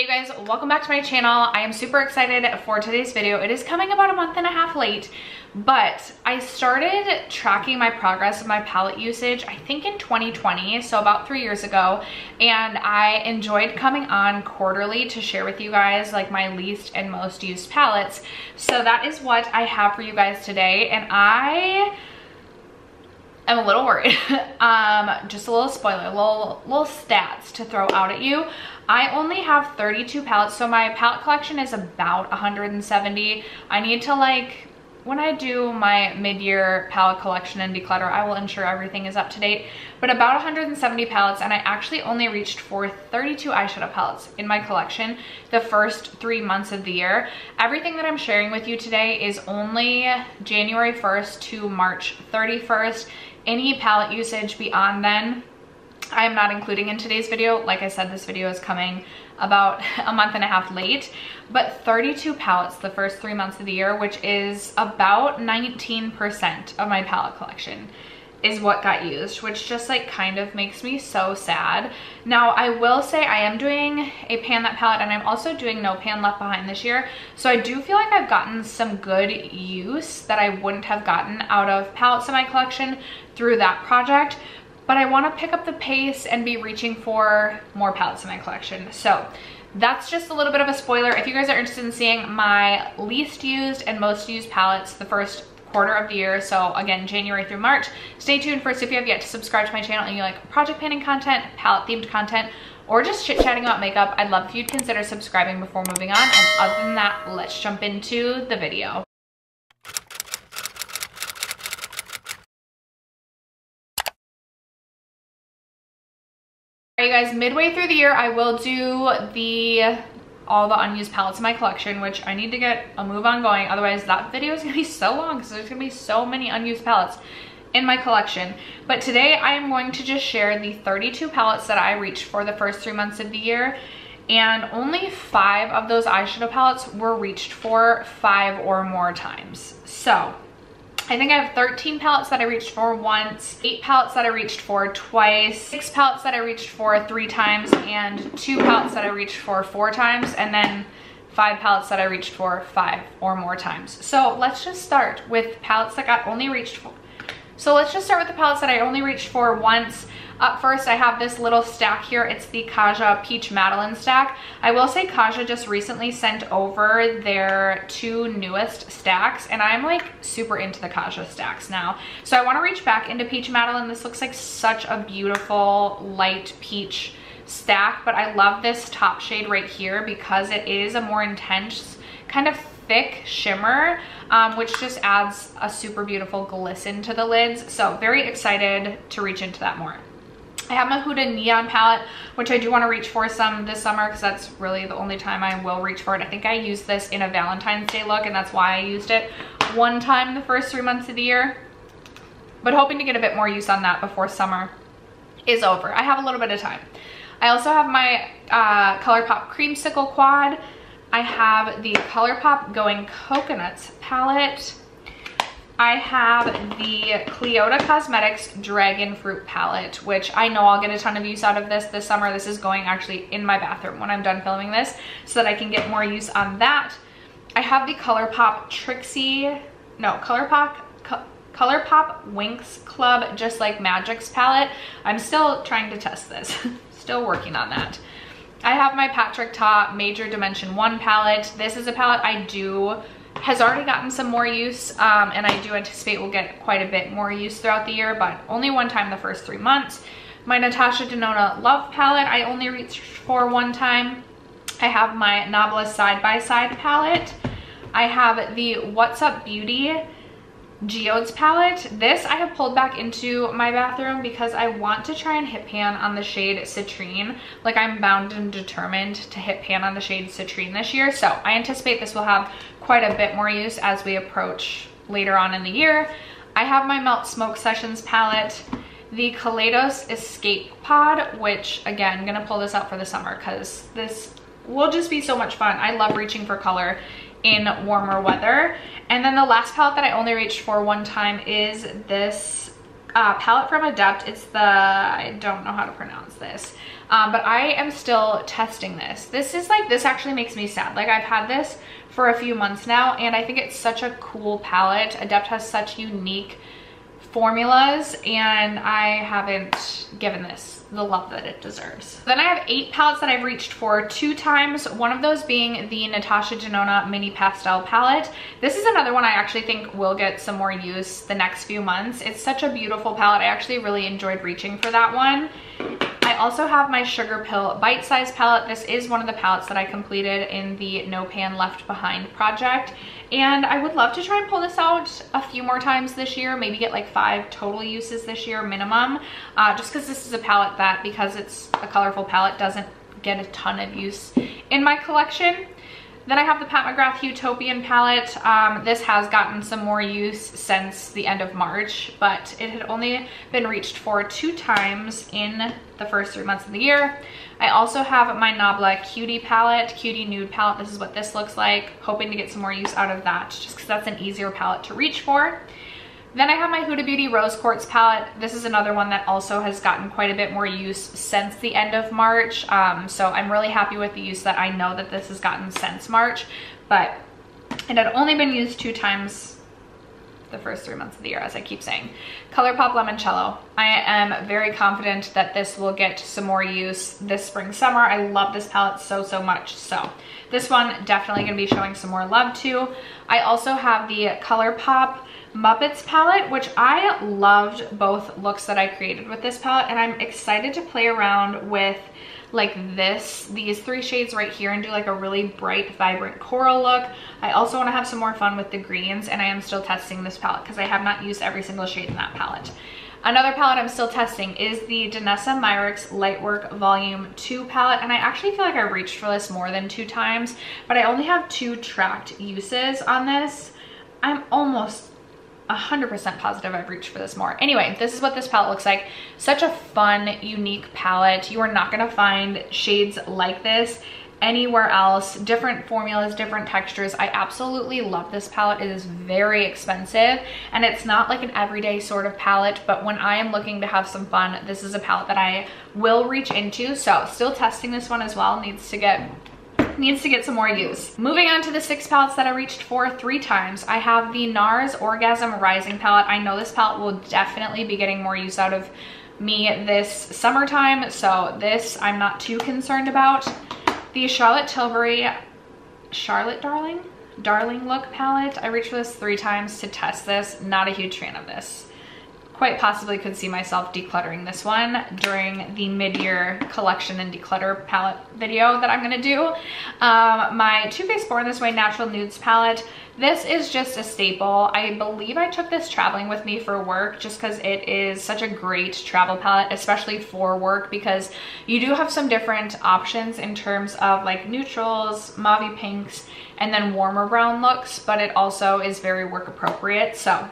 Hey guys, welcome back to my channel. I am super excited for today's video. It is coming about a month and a half late, but I started tracking my progress of my palette usage, I think in 2020, so about 3 years ago, and I enjoyed coming on quarterly to share with you guys like my least and most used palettes. So that is what I have for you guys today, and I'm a little worried. Just a little spoiler, little stats to throw out at you. I only have 32 palettes, so my palette collection is about 170. I need to, like, when I do my mid-year palette collection and declutter, I will ensure everything is up to date, but about 170 palettes, and I actually only reached for 32 eyeshadow palettes in my collection the first 3 months of the year. Everything that I'm sharing with you today is only January 1st to March 31st. Any palette usage beyond then, I am not including in today's video. Like I said, this video is coming about a month and a half late, but 32 palettes the first 3 months of the year, which is about 19% of my palette collection, is what got used, which just like kind of makes me so sad. Now, I will say I am doing a Pan That palette, and I'm also doing No Pan Left Behind this year. So I do feel like I've gotten some good use that I wouldn't have gotten out of palettes in my collection through that project. But I want to pick up the pace and be reaching for more palettes in my collection. So that's just a little bit of a spoiler. If you guys are interested in seeing my least used and most used palettes the first quarter of the year, so again, January through March, stay tuned. First, if you have yet to subscribe to my channel and you like project painting content, palette themed content, or just chit-chatting about makeup, I'd love if you'd consider subscribing before moving on. And other than that, let's jump into the video. Alright guys, midway through the year, I will do all the unused palettes in my collection, which I need to get a move on going. Otherwise, that video is gonna be so long because there's gonna be so many unused palettes in my collection. But today I am going to just share the 32 palettes that I reached for the first 3 months of the year. And only 5 of those eyeshadow palettes were reached for 5 or more times. So I think I have 13 palettes that I reached for once, 8 palettes that I reached for twice, 6 palettes that I reached for 3 times, and 2 palettes that I reached for 4 times, and then 5 palettes that I reached for 5 or more times. So let's just start with palettes that got only reached for. So let's just start with the palettes that I only reached for once. Up first, I have this little stack here. It's the Kaja Peach Madeline stack. I will say Kaja just recently sent over their 2 newest stacks, and I'm like super into the Kaja stacks now. So I want to reach back into Peach Madeline. This looks like such a beautiful light peach stack, but I love this top shade right here because it is a more intense kind of thick shimmer, which just adds a super beautiful glisten to the lids. So very excited to reach into that more. I have my Huda Neon palette, which I do want to reach for some this summer because that's really the only time I will reach for it. I think I used this in a Valentine's Day look, and that's why I used it one time the first 3 months of the year. But hoping to get a bit more use on that before summer is over. I have a little bit of time. I also have my ColourPop Creamsicle Quad. I have the ColourPop Going Coconuts palette. I have the Cleota Cosmetics Dragon Fruit palette, which I know I'll get a ton of use out of this summer. This is going actually in my bathroom when I'm done filming this so that I can get more use on that. I have the ColourPop ColourPop Winx Club Just Like Magic's palette. I'm still trying to test this. Still working on that. I have my Patrick Ta Major Dimension 1 palette. This is a palette has already gotten some more use, and I do anticipate we'll get quite a bit more use throughout the year, but only one time the first 3 months. My Natasha Denona Love palette, I only reached for 1 time. I have my Novelist Side by Side palette. I have the What's Up Beauty Geodes palette. This I have pulled back into my bathroom because I want to try and hit pan on the shade Citrine. Like, I'm bound and determined to hit pan on the shade Citrine this year. So I anticipate this will have quite a bit more use as we approach later on in the year. I have my Melt Smoke Sessions palette, the Kaleidos Escape Pod, which again, I'm gonna pull this out for the summer because this will just be so much fun. I love reaching for color in warmer weather. And then the last palette that I only reached for 1 time is this palette from Adept. It's the, I don't know how to pronounce this, but I am still testing this. This actually makes me sad. Like, I've had this for a few months now, and I think it's such a cool palette. Adept has such unique formulas, and I haven't given this the love that it deserves. Then I have 8 palettes that I've reached for 2 times, one of those being the Natasha Denona Mini Pastel palette. This is another one I actually think will get some more use the next few months. It's such a beautiful palette. I actually really enjoyed reaching for that one. I also have my Sugar Pill Bite Size palette. This is one of the palettes that I completed in the No Pan Left Behind project, and I would love to try and pull this out a few more times this year, maybe get like 5 total uses this year minimum, just because this is a palette that, because it's a colorful palette, doesn't get a ton of use in my collection. Then I have the Pat McGrath Utopian palette. This has gotten some more use since the end of March, but it had only been reached for 2 times in the first 3 months of the year. I also have my Nabla Cutie palette, Cutie Nude palette. This is what this looks like. Hoping to get some more use out of that, just because that's an easier palette to reach for. Then I have my Huda Beauty Rose Quartz palette. This is another one that also has gotten quite a bit more use since the end of March. So I'm really happy with the use that I know that this has gotten since March, but it had only been used 2 times the first 3 months of the year, as I keep saying. ColourPop Limoncello. I am very confident that this will get some more use this spring, summer. I love this palette so, so much. So this one definitely gonna be showing some more love to. I also have the ColourPop Muppets palette, which I loved both looks that I created with this palette, and I'm excited to play around with like these 3 shades right here and do like a really bright, vibrant coral look. I also want to have some more fun with the greens, and I am still testing this palette because I have not used every single shade in that palette. Another palette I'm still testing is the Danessa Myricks Lightwork Volume 2 palette, and I actually feel like I reached for this more than 2 times, but I only have 2 tracked uses on this. I'm almost 100% positive I've reached for this more. Anyway, this is what this palette looks like. Such a fun, unique palette. You are not gonna find shades like this anywhere else. Different formulas, different textures. I absolutely love this palette. It is very expensive, and it's not like an everyday sort of palette, but when I am looking to have some fun, this is a palette that I will reach into. So still testing this one as well. Needs to get some more use. Moving on to the 6 palettes that I reached for 3 times. I have the NARS Orgasm Rising palette. I know this palette will definitely be getting more use out of me this summertime, so this I'm not too concerned about. The Charlotte Tilbury Darling Look palette. I reached for this 3 times to test this. Not a huge fan of this. Quite possibly could see myself decluttering this one during the mid-year collection and declutter palette video that I'm gonna do. My Too Faced Born This Way Natural Nudes palette. This is just a staple. I believe I took this traveling with me for work just because it is such a great travel palette, especially for work, because you do have some different options in terms of like neutrals, mauve pinks, and then warmer brown looks, but it also is very work appropriate. So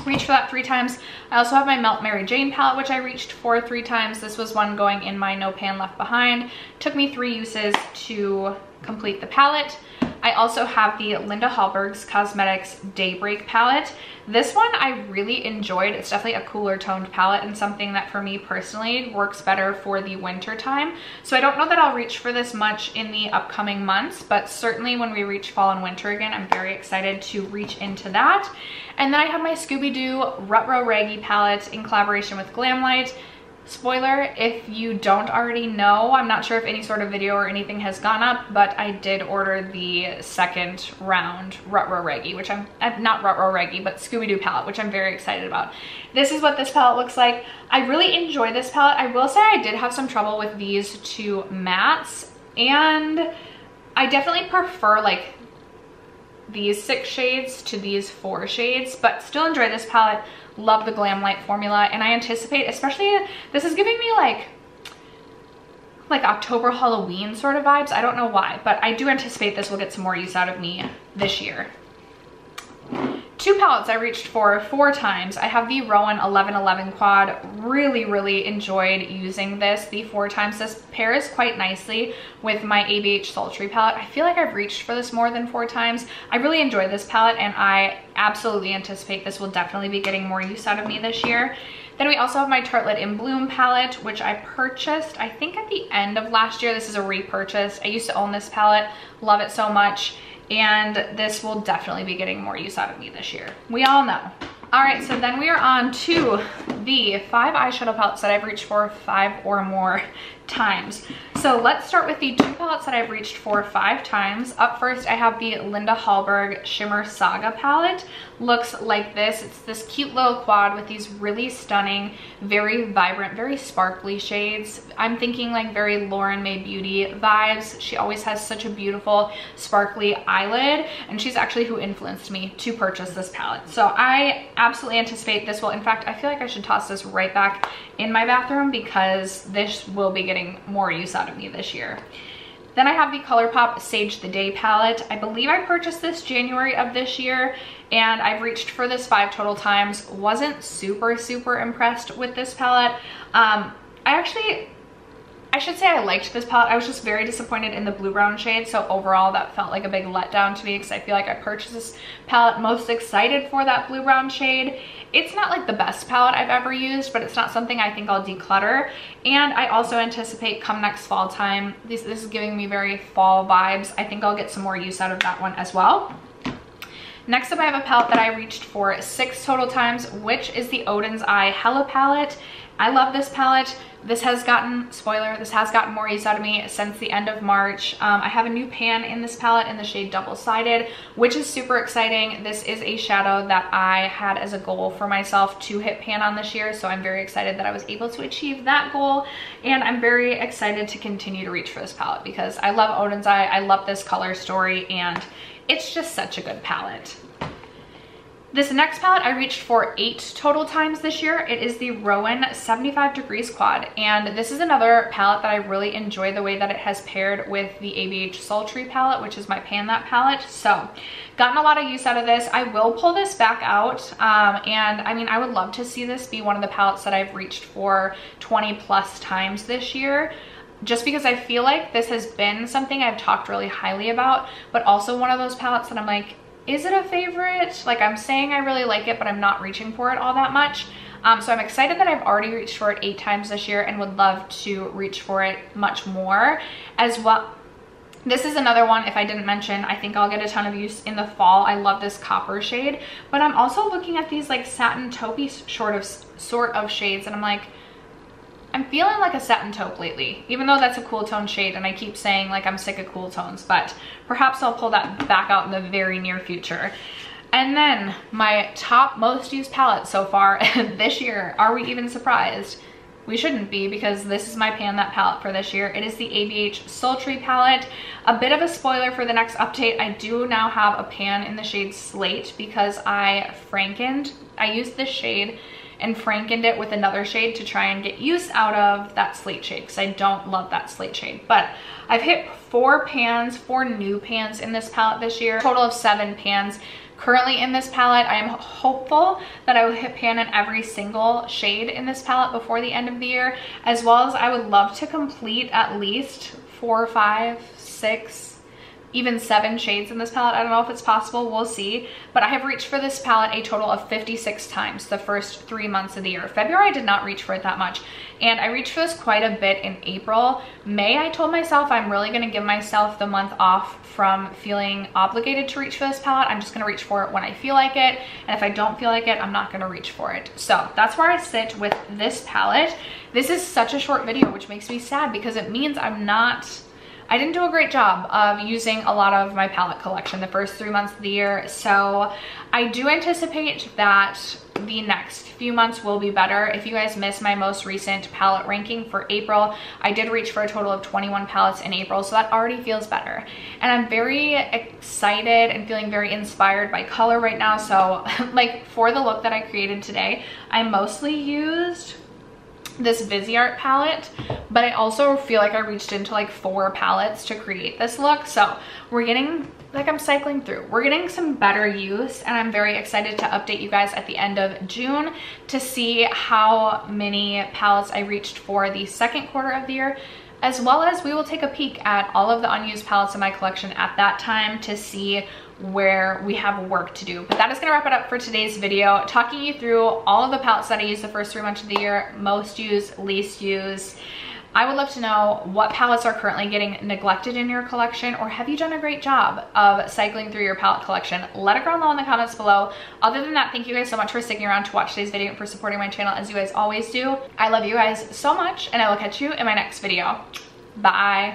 reached for that 3 times. I also have my Melt Mary Jane palette, which I reached for 3 times. This was one going in my No Pan Left Behind. Took me 3 uses to complete the palette. I also have the Linda Hallberg's Cosmetics Daybreak palette. This one I really enjoyed. It's definitely a cooler toned palette and something that for me personally works better for the winter time. So I don't know that I'll reach for this much in the upcoming months, but certainly when we reach fall and winter again, I'm very excited to reach into that. And then I have my Scooby-Doo Rutro Raggy palette in collaboration with Glamlight. Spoiler, if you don't already know, I'm not sure if any sort of video or anything has gone up, but I did order the second round Rutro Reggae, which I'm not Rutro Reggae, but Scooby-Doo palette, which I'm very excited about. This is what this palette looks like. I really enjoy this palette. I will say I did have some trouble with these 2 mattes, and I definitely prefer like these 6 shades to these 4 shades, but still enjoy this palette. Love the Glamlight formula, and I anticipate, especially this is giving me like October Halloween sort of vibes. I don't know why, but I do anticipate this will get some more use out of me this year. 2 palettes I reached for 4 times. I have the Rowan 1111 quad. Really enjoyed using this the 4 times. This pairs quite nicely with my ABH Sultry palette. I feel like I've reached for this more than 4 times. I really enjoy this palette, and I absolutely anticipate this will definitely be getting more use out of me this year. Then we also have my Tartelette in Bloom palette, which I purchased, I think at the end of last year. This is a repurchase. I used to own this palette, love it so much, and this will definitely be getting more use out of me this year. We all know. All right, so then we are on to the 5 eyeshadow palettes that I've reached for 5 or more times. So let's start with the 2 palettes that I've reached for 5 times. Up first, I have the Linda Hallberg Shimmer Saga palette. Looks like this. It's this cute little quad with these really stunning, very vibrant, very sparkly shades. I'm thinking like very Lauren Mae Beauty vibes. She always has such a beautiful sparkly eyelid, and she's actually who influenced me to purchase this palette. So I absolutely anticipate this will, in fact, I feel like I should toss this right back in my bathroom because this will be getting more use out of me this year. Then I have the ColourPop Sage the Day palette. I believe I purchased this January of this year, and I've reached for this 5 total times. Wasn't super impressed with this palette. I should say I liked this palette. I was just very disappointed in the blue brown shade. So overall that felt like a big letdown to me because I feel like I purchased this palette most excited for that blue brown shade. It's not like the best palette I've ever used, but it's not something I think I'll declutter. And I also anticipate come next fall time, this is giving me very fall vibes. I think I'll get some more use out of that one as well. Next up, I have a palette that I reached for 6 total times, which is the Odin's Eye Hella palette. I love this palette. This has gotten, spoiler, this has gotten more use out of me since the end of March. I have a new pan in this palette in the shade Double Sided, which is super exciting. This is a shadow that I had as a goal for myself to hit pan on this year, so I'm very excited that I was able to achieve that goal, and I'm very excited to continue to reach for this palette because I love Odin's Eye, I love this color story, and it's just such a good palette. This next palette I reached for 8 total times this year. It is the Rowan 75 Degrees Quad, and this is another palette that I really enjoy the way that it has paired with the ABH Sultry palette, which is my Pan That palette. So gotten a lot of use out of this. I will pull this back out, and I mean, I would love to see this be one of the palettes that I've reached for 20 plus times this year, just because I feel like this has been something I've talked really highly about, but also one of those palettes that I'm like, is it a favorite? Like, I'm saying I really like it, but I'm not reaching for it all that much. So I'm excited that I've already reached for it 8 times this year and would love to reach for it much more as well. This is another one, if I didn't mention, I think I'll get a ton of use in the fall. I love this copper shade, but I'm also looking at these like satin taupey sort of shades, and I'm like, I'm feeling like a satin taupe lately, even though that's a cool tone shade, and I keep saying like I'm sick of cool tones, but perhaps I'll pull that back out in the very near future. And then my top most used palette so far this year, are we even surprised? We shouldn't be, because this is my Pan That palette for this year. It is the ABH Sultry palette. A bit of a spoiler for the next update, I do now have a pan in the shade Slate because I used this shade and frankened it with another shade to try and get use out of that slate shade because I don't love that slate shade. But I've hit 4 new pans in this palette this year, total of 7 pans currently in this palette. I am hopeful that I will hit pan in every single shade in this palette before the end of the year, as well as I would love to complete at least 4, 5, 6, even 7 shades in this palette. I don't know if it's possible, we'll see. But I have reached for this palette a total of 56 times the first 3 months of the year. February I did not reach for it that much, and I reached for this quite a bit in April. May, I told myself I'm really gonna give myself the month off from feeling obligated to reach for this palette. I'm just gonna reach for it when I feel like it, and if I don't feel like it, I'm not gonna reach for it. So that's where I sit with this palette. This is such a short video, which makes me sad because it means I didn't do a great job of using a lot of my palette collection the first 3 months of the year. So I do anticipate that the next few months will be better. If you guys missed my most recent palette ranking for April, I did reach for a total of 21 palettes in April, so that already feels better. And I'm very excited and feeling very inspired by color right now. So like for the look that I created today, I mostly used this Viseart palette, but I also feel like I reached into like 4 palettes to create this look. So we're getting, like, I'm cycling through, we're getting some better use, and I'm very excited to update you guys at the end of June to see how many palettes I reached for the second quarter of the year. as well as we will take a peek at all of the unused palettes in my collection at that time to see where we have work to do. But that is gonna wrap it up for today's video, talking you through all of the palettes that I used the first 3 months of the year, most used, least used. I would love to know what palettes are currently getting neglected in your collection, or have you done a great job of cycling through your palette collection? Let it go know in the comments below. Other than that, thank you guys so much for sticking around to watch today's video and for supporting my channel as you guys always do. I love you guys so much, and I will catch you in my next video. Bye.